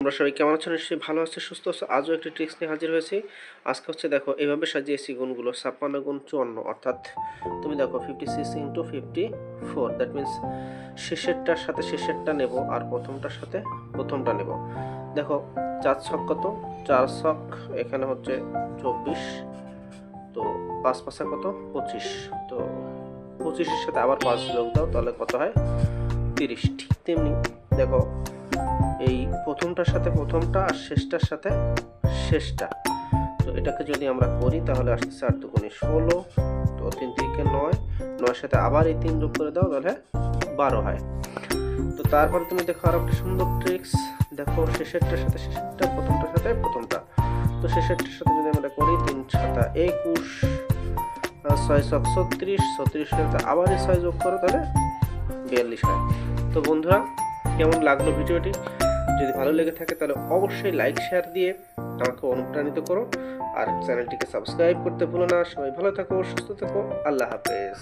তোমরা সবাই কেমন আছো? নিশ্চয়ই ভালো আছো, সুস্থ আছো। আজও একটি ট্রিক্স নিয়ে হাজির হয়েছি। আজকে হচ্ছে দেখো এভাবে সাজিয়েছি গুণগুলো 56 গুণ 54, অর্থাৎ তুমি দেখো 56 ইন্টু 54, দ্যাট মিনস শেষেরটার সাথে শেষেরটা নেব আর প্রথমটার সাথে প্রথমটা নেব। দেখো 4 ছক কত? 4 ছক এখানে হচ্ছে 24, তো 5 পাঁচা কত? 25, তো 25-এর সাথে আবার 5 যোগ দাও, তাহলে কত হয়? 30। ঠিক তেমনি দেখো এই প্রথমটার সাথে প্রথমটা আর শেষটার সাথে শেষটা, তো এটাকে যদি আমরা করি তাহলে আসছে 4 দুগুণে 16, তো 3 3 9, 9-এর সাথে আবার এই 3 যোগ করে দাও, তাহলে 12 হয়। তো তারপরে তুমি দেখো আরো একটা সুন্দর ট্রিক্স, দেখো শেষেরটার সাথে শেষেরটা, প্রথমটার সাথে প্রথমটা, তো শেষেরটার সাথে যদি আমরা করি 3 7 21, 6 ছক 36, 36-এর সাথে আবার এই 6 যোগ করো, তাহলে 42 হয়। তো বন্ধুরা, কেমন লাগলো ভিডিওটি? যদি ভালো লেগে থাকে তাহলে অবশ্যই লাইক শেয়ার দিয়ে আমাকে অনুপ্রাণিত করো, আর চ্যানেলটিকে সাবস্ক্রাইব করতে ভুলো না। সবাই ভালো থাকো, সুস্থ থাকো, আল্লাহ হাফেজ।